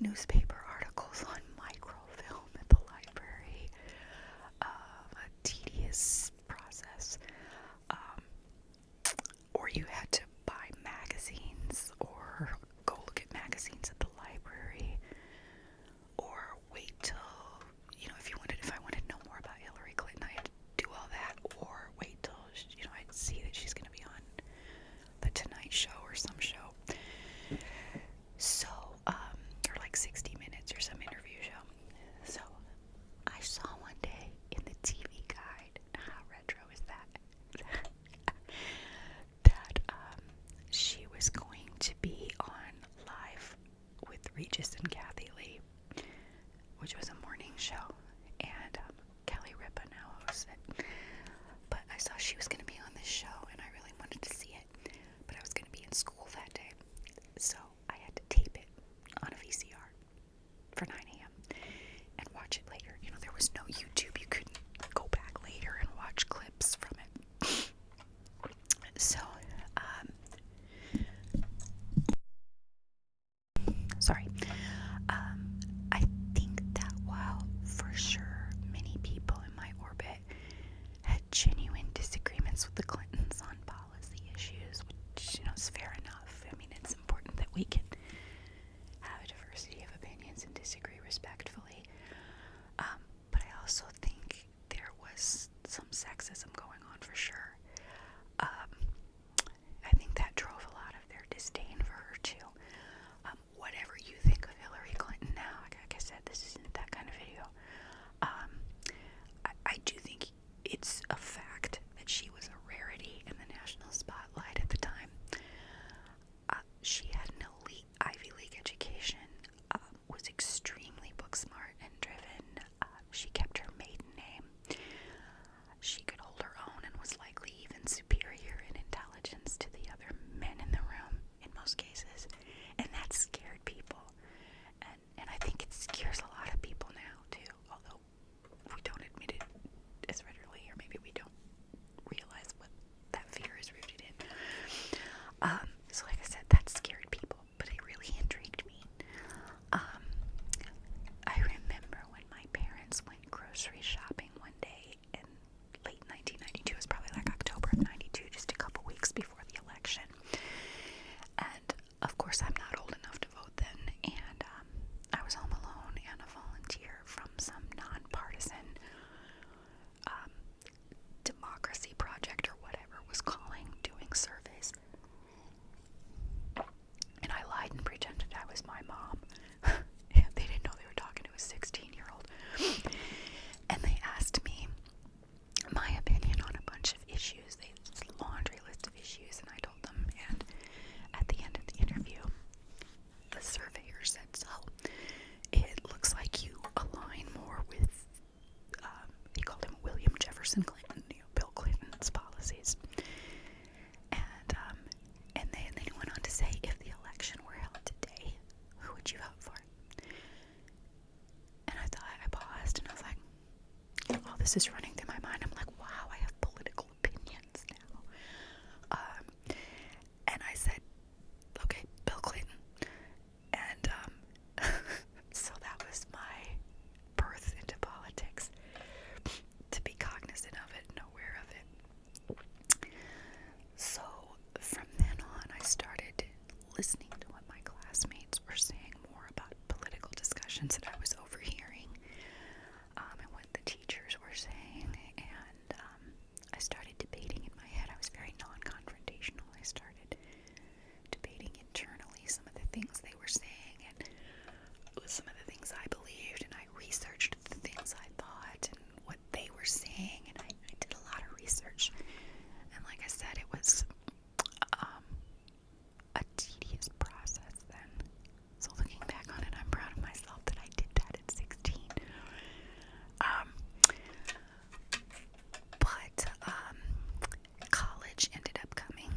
newspaper articles on microfilm at the library. A tedious process. Or you had to buy magazines or go look at magazines at the library, or wait till, if I wanted to know more about Hillary Clinton, I had to do all that, or wait till, I'd see that she's going to be on The Tonight Show or some show. So, or like 60 Minutes or some interview show. So, I saw one day in the TV guide, how retro is that? that she was going to be on Live with Regis and Kathy Lee, which was a morning show, and Kelly Ripa now hosts it. But I saw she was going to be on this show, and I really wanted to see it, but I was going to be in school that day, so I had to tape it on a VCR for 9 a.m. and watch it later. There was no YouTube. You couldn't go back later and watch clips from it. So, sorry. I think that while for sure many people in my orbit had genuine disagreements with the Clintons on policy issues, which, is fair enough. I mean, it's important that we can have a diversity of opinions and disagree respectfully. But I also think there was some sexism going on for sure. I think that drove a lot of their disdain for her too. Whatever you think of Hillary Clinton now, like I said, this isn't that kind of video. I do think it's a fact that she was a rarity in the national spotlight at the time. She had an elite Ivy League education, was extremely book smart and driven. She kept her maiden name. She could hold her own and was likely even superior in intelligence to the other men in the room in most cases. And that scared people. And I think it scares a lot of people now too, although we don't admit it as readily, or maybe we don't realize what that fear is rooted in. So like I said, that scared people, but it really intrigued me. I remember when my parents went grocery shopping one day in late 1992. It was probably like October of 92, just a couple weeks before the election. And of course, I'm not old enough to vote then, and I was home alone and a volunteer from some nonpartisan democracy project or whatever was calling, doing surveys. And I lied and pretended I was my mom. They didn't know they were talking to a 16-year-old. And they asked me my opinion on a bunch of issues. They had this laundry list of issues, and I told them. And at the end of the interview, the surveyor said, so it looks like you align more with, he called him William Jefferson Clinton, Bill Clinton's policies. And then he went on to say, if the election were held today, who would you vote for? And I paused, and I was like, all this is running through my mind. I'm like, wow, I have political opinions now. And I said, okay, Bill Clinton. And so that was my birth into politics, to be cognizant of it and aware of it. So from then on, I started listening to what my classmates were saying more about political discussions that I was overhearing, and what the teachers were saying, and I started debating in my head. I was very non-confrontational. I started debating internally some of the things they were saying and some of the things I believed, and I researched the things I thought and what they were saying, and I did a lot of research. And like I said, it was a tedious process then. So looking back on it, I'm proud of myself that I did that at 16. But college ended up coming,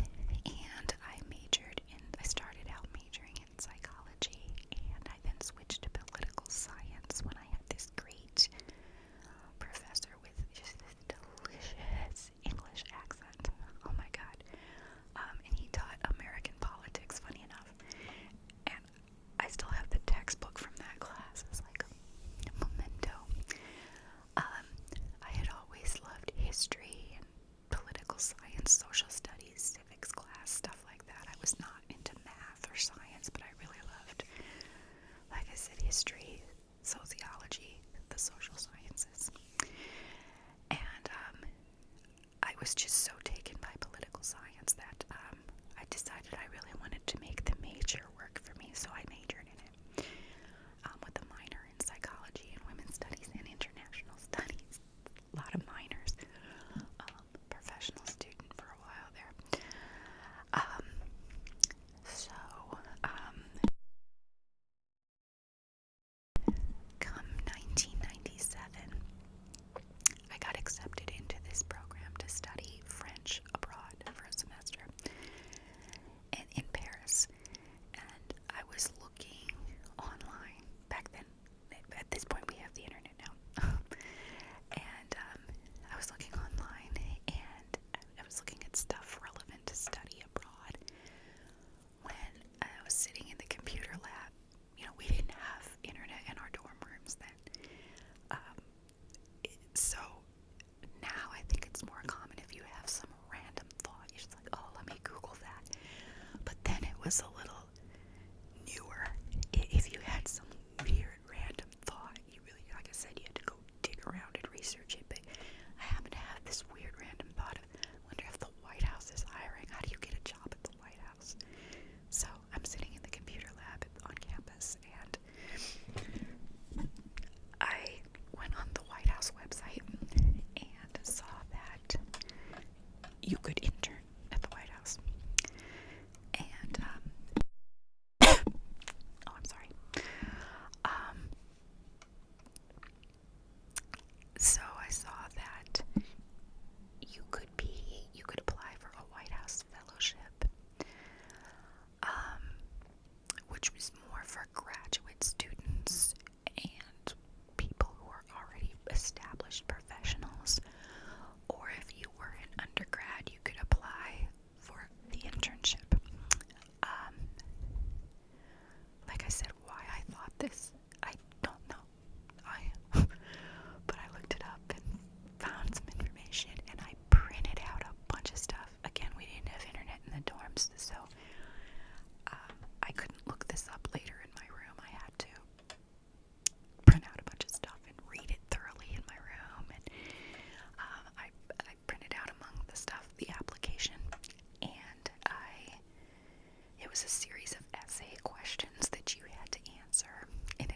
and I started out majoring in psychology. said history, sociology, the social sciences. And I was just so taken by political science that I decided I really wanted to make the major work for me, so I majored in it with a minor in psychology and women's studies and international studies. A lot of minors. Professional student for a while there. So, come 1997, I got accepted into this program to study French abroad for a semester and in Paris. And I was looking online back then. At this point, we have the internet now. And I was looking online, and I was looking at stuff relevant to study abroad. When I was sitting in the computer lab, we didn't have internet in our dorm rooms then. So now I think it's more common if you have some random thought, you're just like, oh, let me Google that. But then it was a little newer. If you had some weird random thought, you really, like I said, you had to go dig around and research it. But I happen to have this weird random thought of, I wonder if the White House is hiring. How do you get a job at the White House? So I'm sitting in the computer lab on campus, and I went on the White House website and saw that you could intern at the White House. And oh, I'm sorry. So I saw that you could apply for a White House fellowship, which was more for graduate students and people who are already established professionals. Or if you were an undergrad, you could apply for the internship. Like I said, why I thought this, I don't know. But I looked it up and found some information, and I printed out a bunch of stuff. Again, we didn't have internet in the dorms, so I couldn't look this up later in my room. I had to print out a bunch of stuff and read it thoroughly in my room. And I printed out among the stuff the application, and it was a series of essay questions that you had to answer in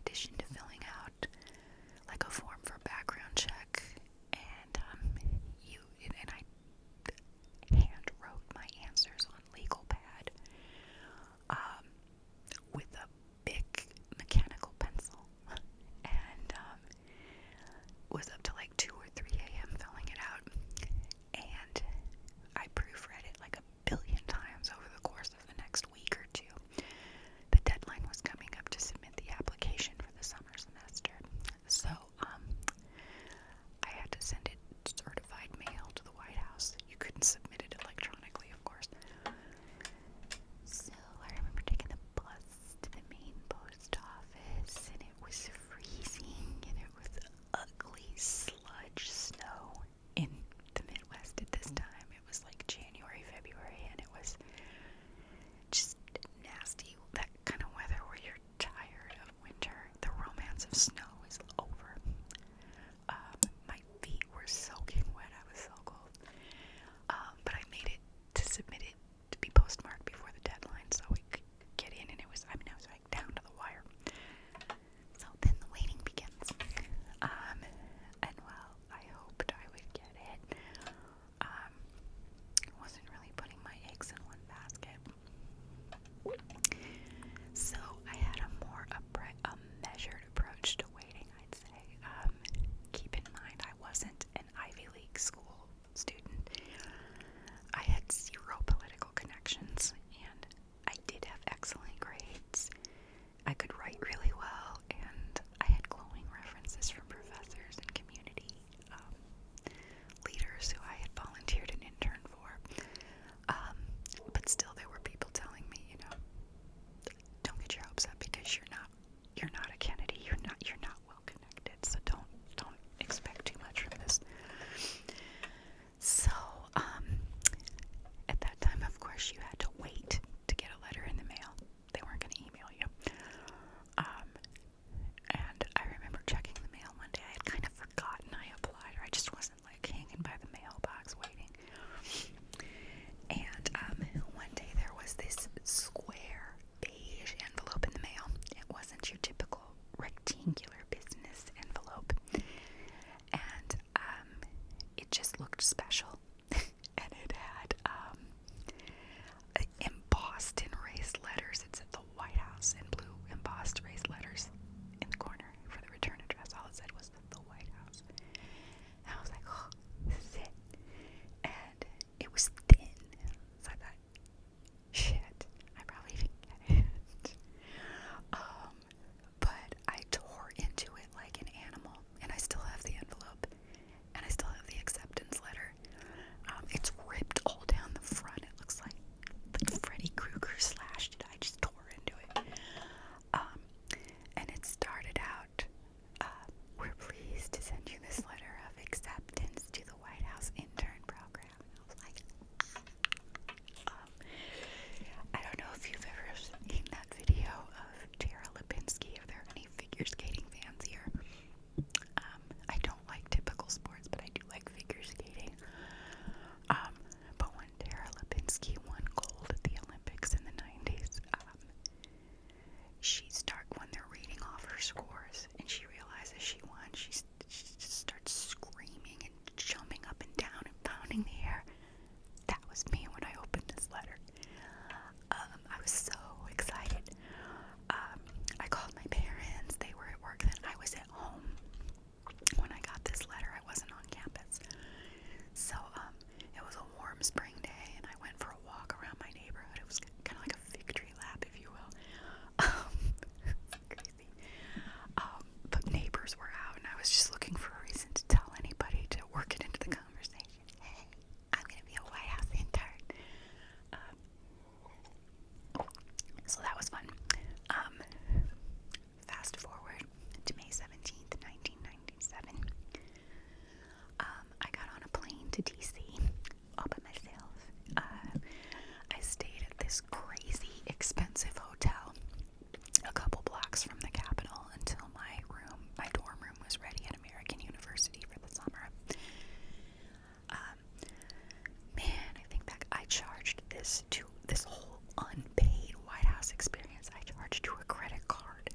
attached to a credit card.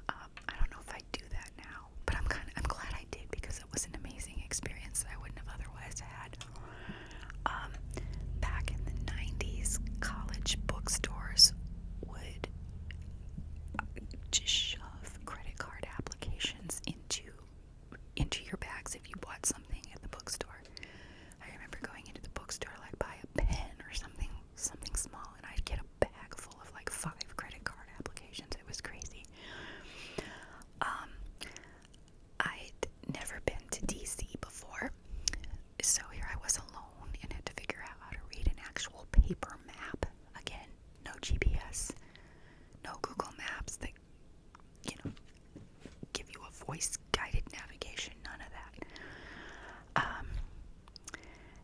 I don't know if I do that now, but I'm glad I did, because it was an amazing experience I wouldn't have otherwise had. Back in the 90s, college bookstores would just shove credit card applications into your bags if you bought something at the bookstore. I remember going into the bookstore, like buy a pen or something small, and I'd get a bag full of like 5 credit card applications. It was crazy. I'd never been to DC before, so here I was alone and had to figure out how to read an actual paper map. Again, no GPS, no Google Maps that, give you a voice-guided navigation, none of that.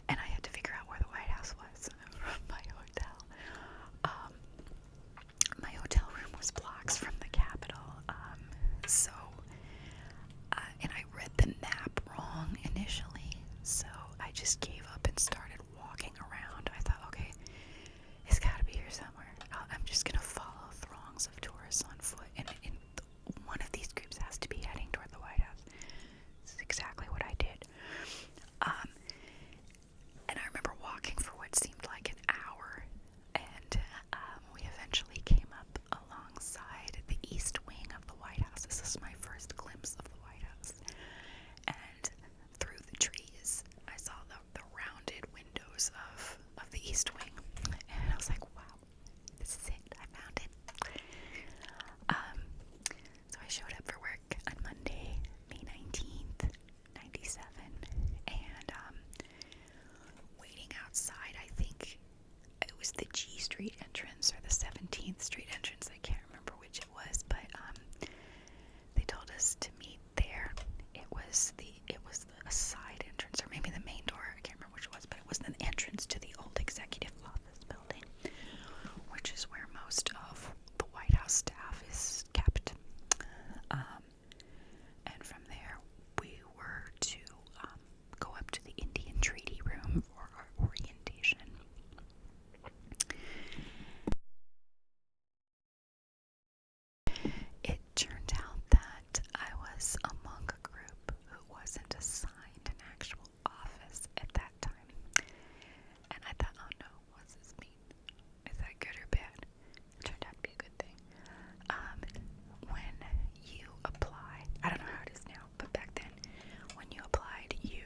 And I had to figure out where the White House was from my hotel. My hotel room was blocks from the Capitol, and I read the map wrong initially, so I just gave up and started walking around. I thought, okay, it's gotta be here somewhere. I'm just gonna follow throngs of tourists on foot, and one of these groups has to be heading toward the White House. This is exactly what I did. And I remember walking for what seemed like an hour, and we eventually came up alongside the east wing of the White House. This is my first glimpse of the White House. And through the trees, I saw the rounded windows of the east wing. And I was like, wow, this is it. I found it. So I showed up for work on Monday, May 19th, 97, and waiting outside, I think it was the G Street entrance or the 17th Street entrance, I can't remember which it was, but they told us to meet there. It was a side entrance, or maybe the main door, I can't remember which it was, but it was an entrance to the old executive office building, which is where most of the White House staff is kept. And from there, we were to go up to the Indian Treaty Room for our orientation. It turned out that I was among a group who wasn't assigned an actual office at that time. And I thought, oh no, what's this mean? Is that good or bad? It turned out to be a good thing. When you apply, I don't know how it is now, but back then, when you applied, you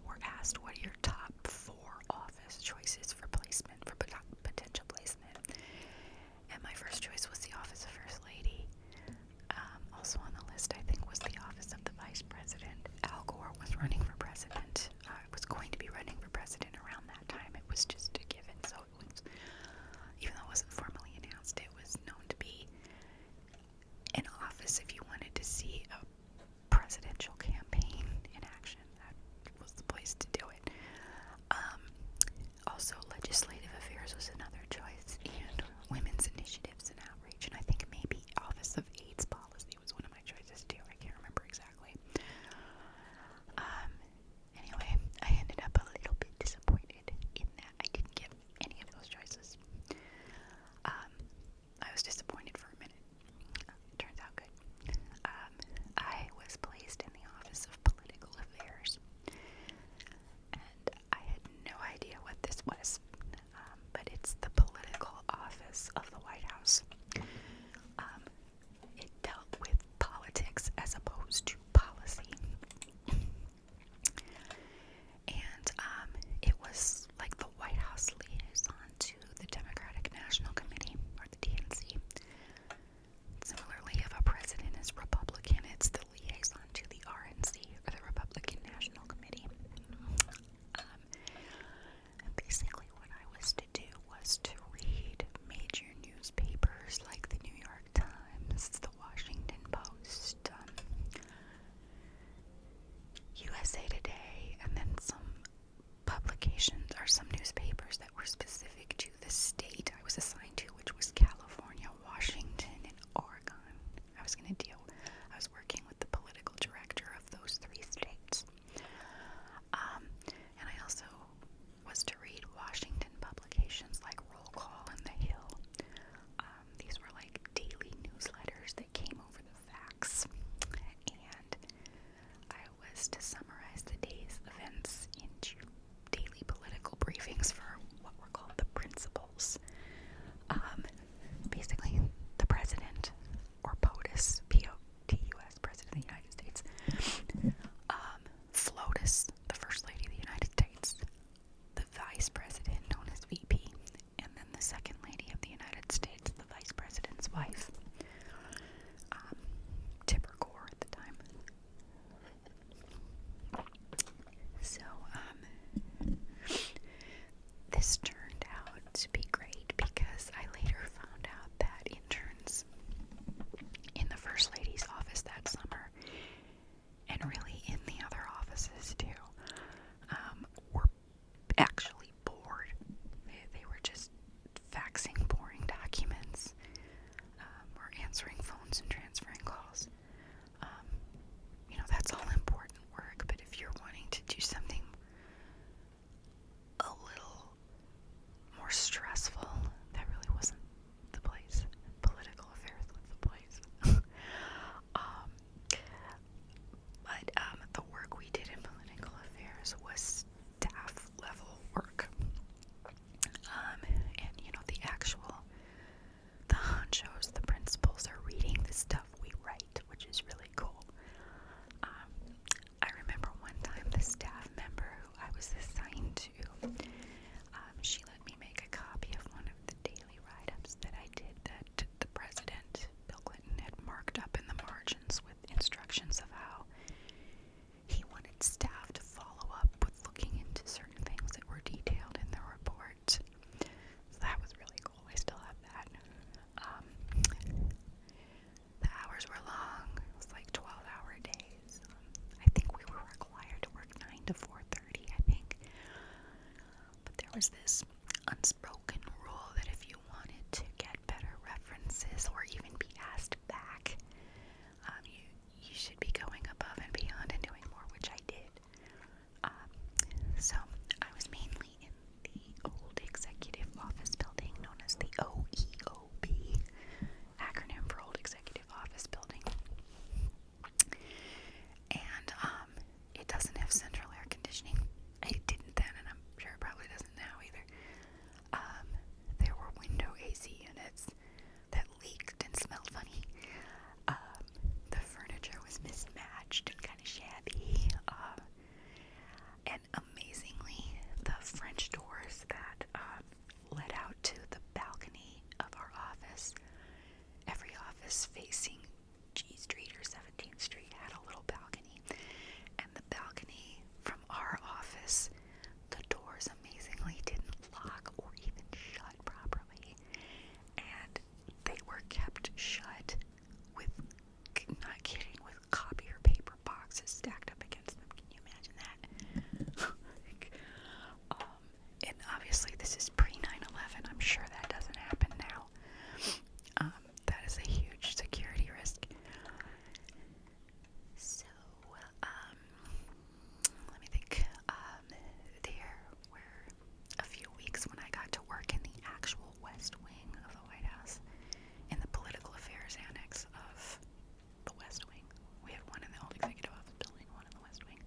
were asked what are your top 4 office choices for placement, for potential placement. And my first choice was the office of First Lady. Also on the list, I think, was the office of the Vice President. Al Gore was running for president. Was going to be running for president around that time. It was just a given. So it was, even though it wasn't formally announced, it was known to be an office if you wanted to see a presidential campaign in action. That was the place to do it. Also, legislative affairs was another choice, and women's initiatives and outreach, and I think maybe Office of AIDS policy was one of my choices too. I can't remember exactly. Anyway, I ended up a little bit disappointed in that I didn't get any of those choices. I was disappointed for a minute. Turns out good. I was placed in the Office of Political Affairs, and I had no idea what this was. answering phones and transferring calls. That's all important work, but if you're wanting to do something a little more stressful, that really wasn't the place. Political affairs was the place. The work we did in political affairs was staff level work. The honchos, the principals are reading the stuff we write, which is really cool. I remember one time the staff member who I was assigned to, she let me make a copy of one of the daily write-ups that I did that the president, Bill Clinton, had marked up in the margins with instructions of how he wanted staff to follow up with looking into certain things that were detailed in the report. So that was really cool. I still have that. The hours were long. It was like 12-hour days. I think we were required to work 9 to 4:30, I think. But there was this unspoken rule that if you wanted to get better references or even be asked back, you should be going above and beyond and doing more, which I did. So I was mainly in the old executive office building known as the OEOB, acronym for Old Executive Office Building. And it doesn't have central air conditioning. It didn't then, and I'm sure it probably doesn't now either. There were window AC units that leaked and smelled funny. The furniture was mismatched and kind of shabby. And amazingly, the French doors that led out to the balcony of our office, every office facing G Street or 17th Street had a little balcony. And the balcony from our office, the doors amazingly didn't lock or even shut properly. And they were kept shut with, not kidding, with copier paper boxes stacked up against them. Can you imagine that? And obviously this is pre-9/11. I'm sure that doesn't happen now. That is a huge security risk. So, let me think. There were a few weeks when I got to work in the actual West Wing of the White House, in the political affairs annex of the West Wing. We have one in the old executive office building, one in the West Wing.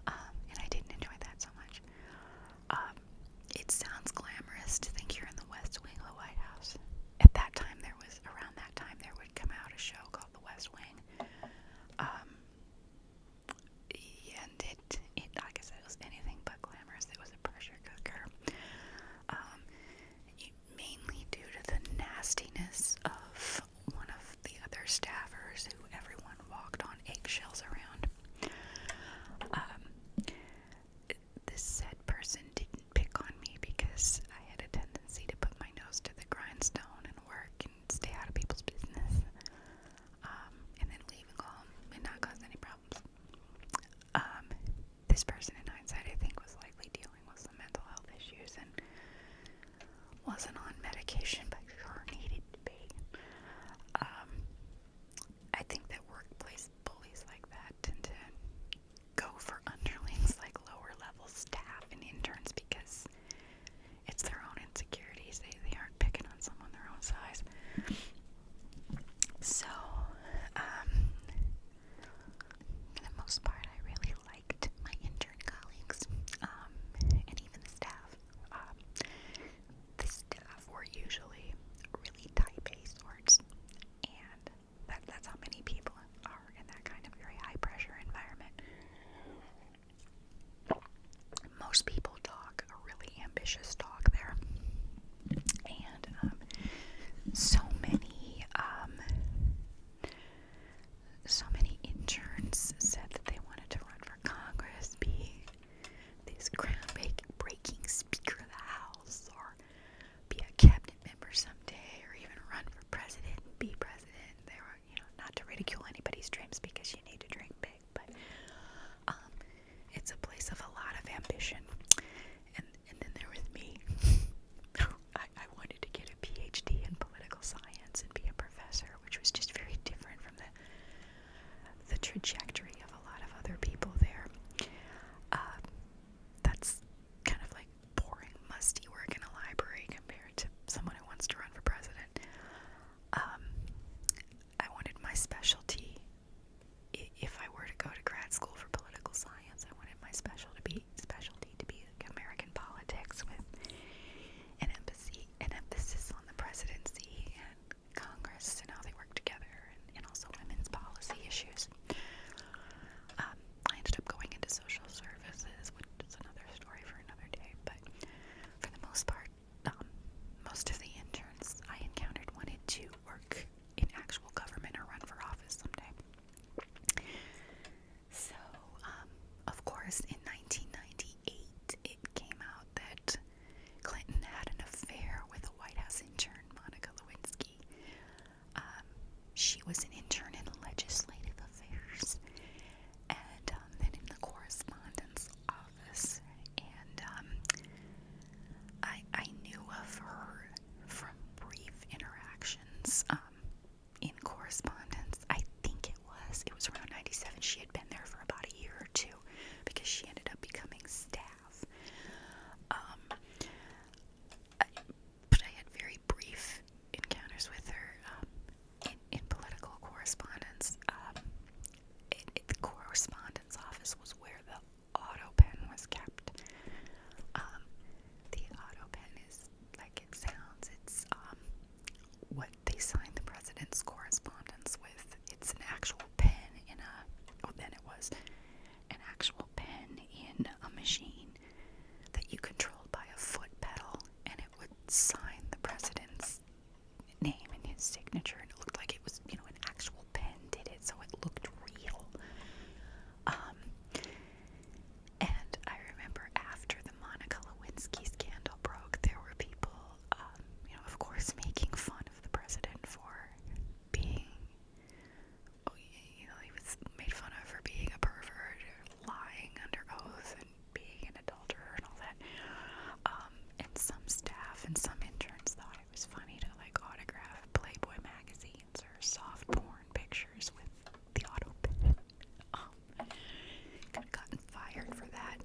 And I didn't enjoy that so much. It sounds glamorous to think you're in the West Wing of the White House. Around that time, there would come out a show called The West Wing. And it, like I said, it was anything but glamorous. It was a pressure cooker. Mainly due to the nastiness of one of the other staffers who everyone walked on eggshells around. This said person didn't pick on me because I had a tendency to put my nose to the grindstone and work and stay out of people's business, and then leave and go home and not cause any problems. This person, in hindsight, I think was likely dealing with some mental health issues and wasn't on medication, but sure needed to be. I think that workplace bullies like that tend to go for underlings like lower level staff and interns because it's their own insecurities. They aren't picking on someone their own size. So, for the most part, I really liked my intern colleagues, and even the staff. The staff were usually really type A sorts, and that's how many people are in that kind of very high pressure environment. Most people talk a really ambitious talk there, and so many interns said that they wanted to run for Congress, be this groundbreaking Speaker of the House, or be a cabinet member someday, or even run for president and be president. They were, not to ridicule anybody's dreams because you need to dream big, but it's a place of a lot of ambition. And then there was me. I wanted to get a PhD in political science and be a professor trajectory of a lot of other people there. That's kind of like boring, musty work in a library compared to someone who wants to run for president. I wanted my specialty. If I were to go to grad school for political science, I wanted my specialty to be like American politics with an emphasis on the presidency and Congress and how they work together, and also women's policy issues. I ended up going into social services, which is another story for another day, but for the most part, most of the interns I encountered wanted to work in actual government or run for office someday. So, of course, in 1998, it came out that Clinton had an affair with a White House intern, Monica Lewinsky. She was an intern in legislative affairs, and then in the correspondence office, and I knew of her from brief interactions in correspondence. I think it was around 97. She had been there for about a year or two because she ended up becoming staff. But I had very brief encounters with her in political correspondence. The correspondence office was where the auto pen was kept. The auto pen is like it sounds. It's what they sign the president's correspondence with. It's an actual pen in then it was an actual pen in a machine that you controlled by a foot pedal, and it would sign the president's name and his signature, and it looked like it was, an actual pen did it, so it looked real. And I remember after the Monica Lewinsky scandal broke, there were people, of course, making fun of the president for being, he was made fun of for being a pervert, or lying under oath, and being an adulterer and all that. And some staff and some interns thought it was funny to autograph Playboy magazines or soft porn pictures with the auto pen. Could have gotten fired for that.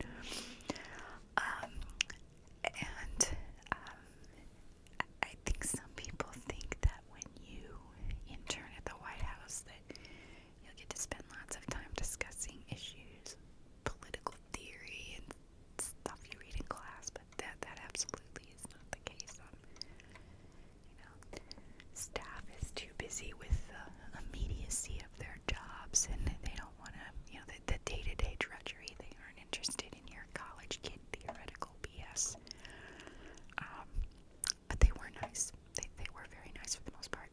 I think some people think that when you intern at the White House that you'll get to spend lots of time discussing issues, political theory, and stuff you read in class, but that absolutely is not the case. Staff is too busy with the immediacy of their jobs, and they don't want to, the day-to-day drudgery. They aren't interested in your college kid theoretical BS. But they were nice. They were very nice for the most part.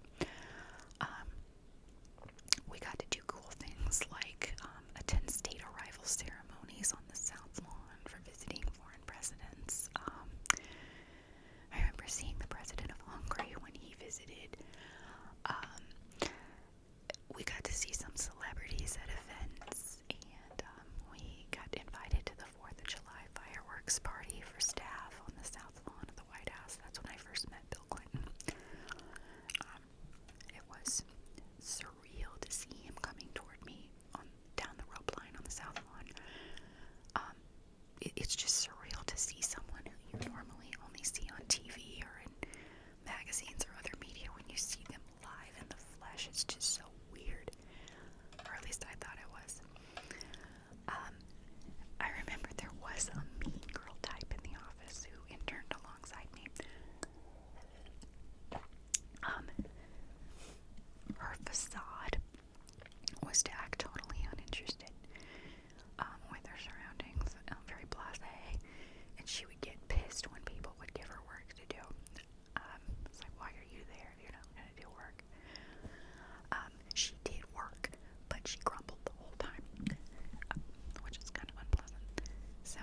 We got to do cool things like attend state arrival ceremonies on the South Lawn for visiting foreign presidents. I remember seeing the president of Hungary when he visited. We got to see some celebrities at events, and we got invited to the 4th of July fireworks party for staff on the South Lawn of the White House. That's when I first met Bill Clinton. It was surreal to see him coming toward me down the rope line on the South Lawn. It's just surreal to see someone who you normally only see on TV or in magazines or other media. When you see them live in the flesh, it's just so weird. Or at least I thought it was. I remember there was a mean girl type in the office who interned alongside me. Her facade was to act totally uninterested with her surroundings, very blasé, and she would get pissed when people would give her work to do. It's like, why are you there? You're not going to do work. She did work, but she grumbled the whole time, which is kind of unpleasant. So,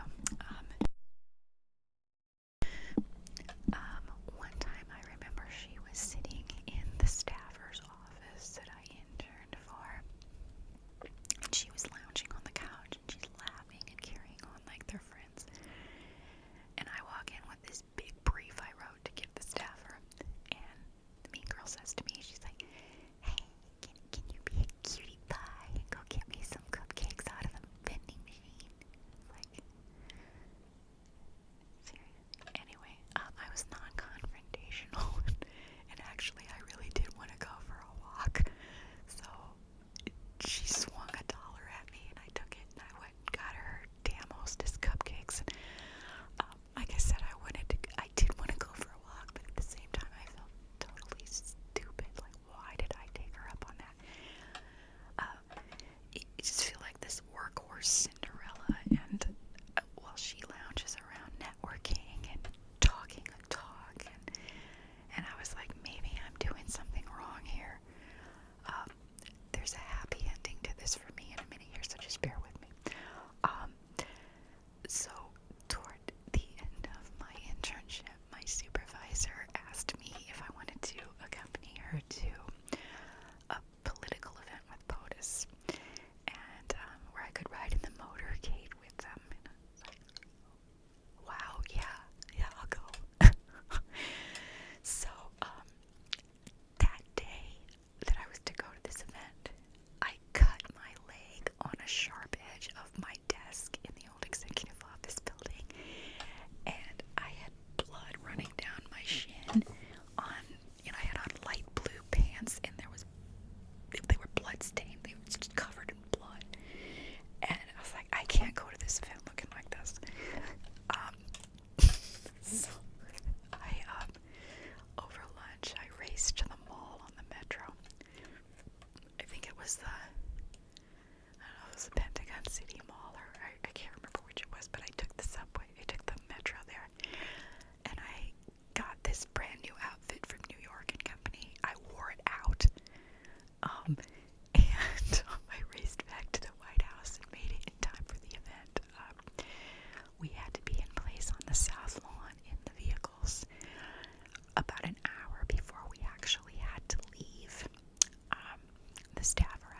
one time I remember she was sitting in the staffer's office that I interned for, was the, I don't know, it was the Pentagon City Mall, or I can't remember which it was, but I took the subway, I took the metro there, and I got this brand new outfit from New York and Company. I wore it out, and I raced back to the White House and made it in time for the event. We had to be in place on the South Lawn in the vehicles about an hour before we actually had to leave. The staff are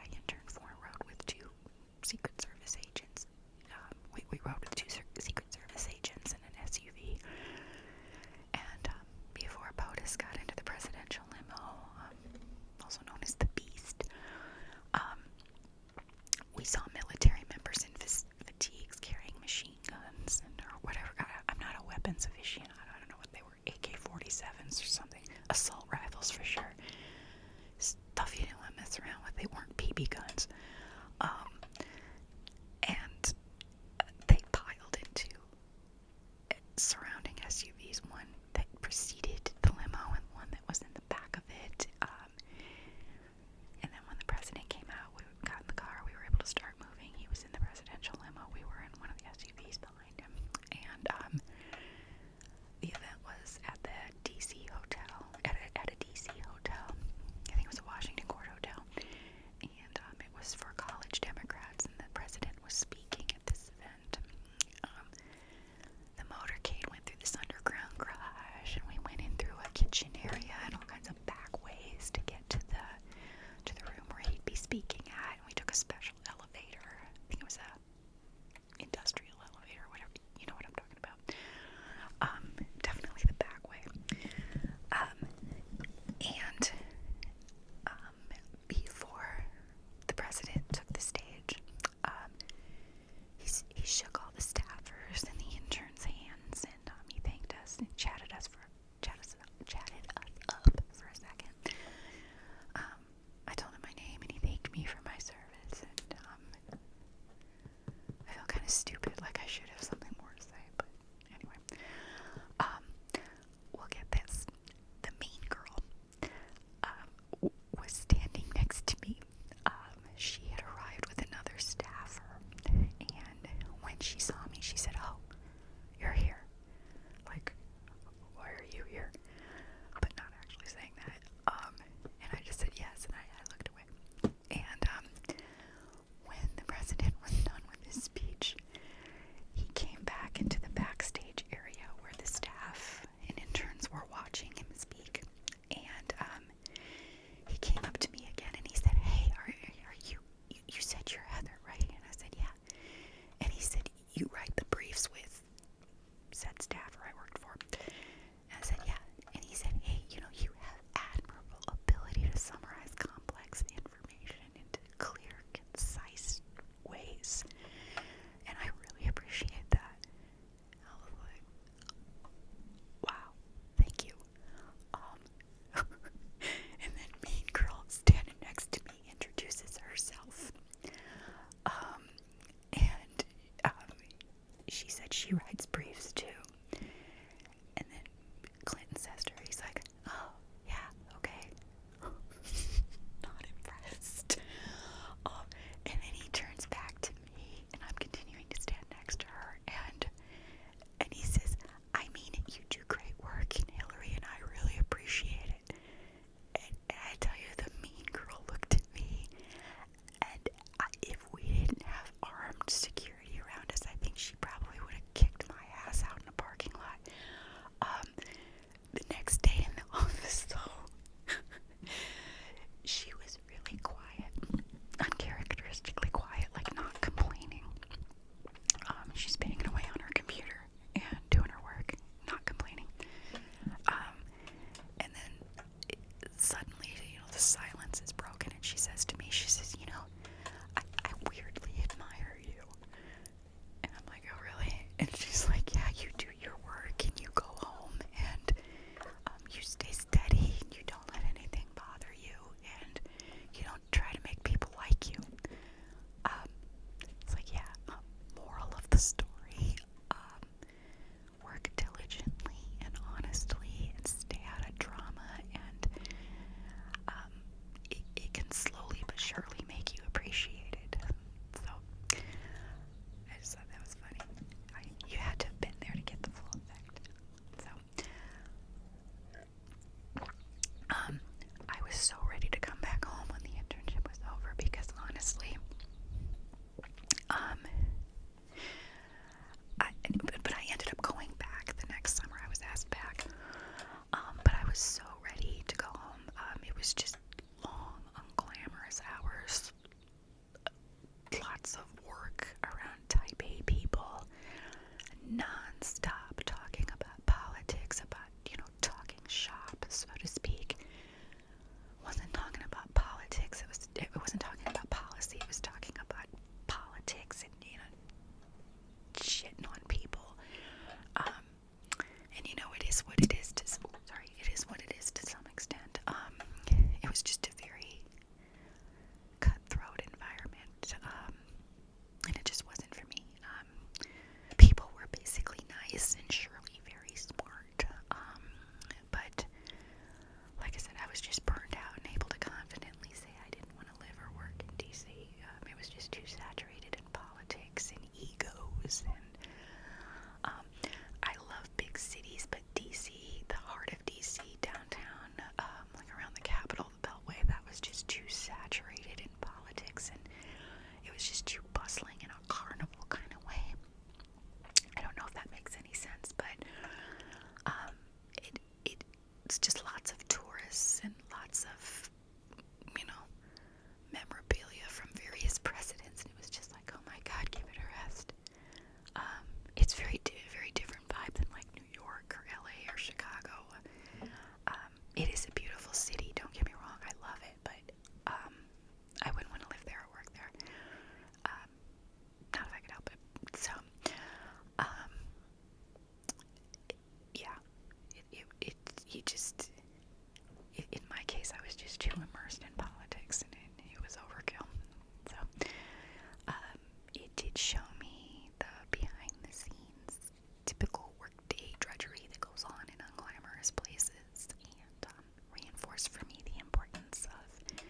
show me the behind the scenes, typical workday drudgery that goes on in unglamorous places, and reinforce for me the importance of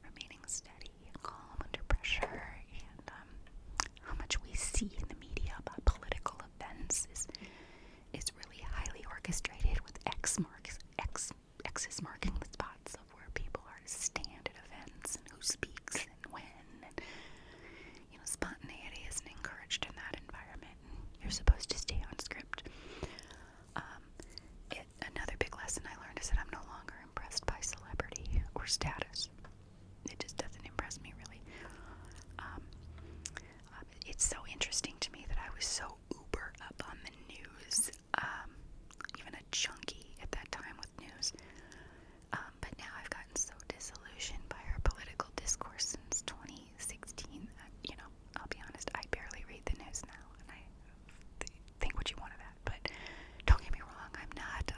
remaining steady and calm under pressure, and how much we see in the media about political events is really highly orchestrated, with X's marking the spots of where people are to stand at events and who speaks and when, and spontaneity isn't encouraged in that environment, and you're supposed to stay on script. Another big lesson I learned is that I'm no longer impressed by celebrity or status. It just doesn't impress me, really. It's so interesting to me that I was so uber up on the news, even a junkie at that time with news. But now I've gotten so disillusioned by our political discourse since 2016 that, I'll be honest, I barely read the news now, and I think what you want of that. But don't get me wrong, I'm not,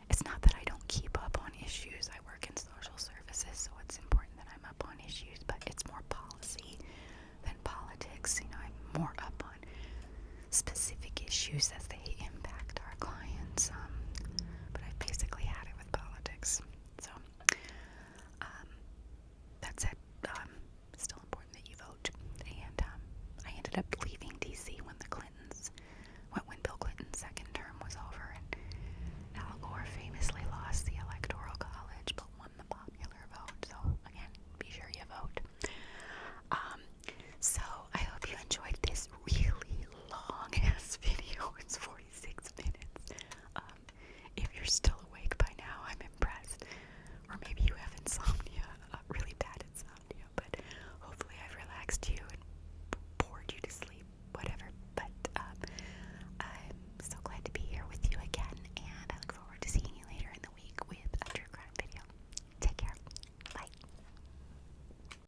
it's not that I don't keep up on issues. I work in social services, so it's important that I'm up on issues, but it's more policy than politics. I'm more up on specific issues as they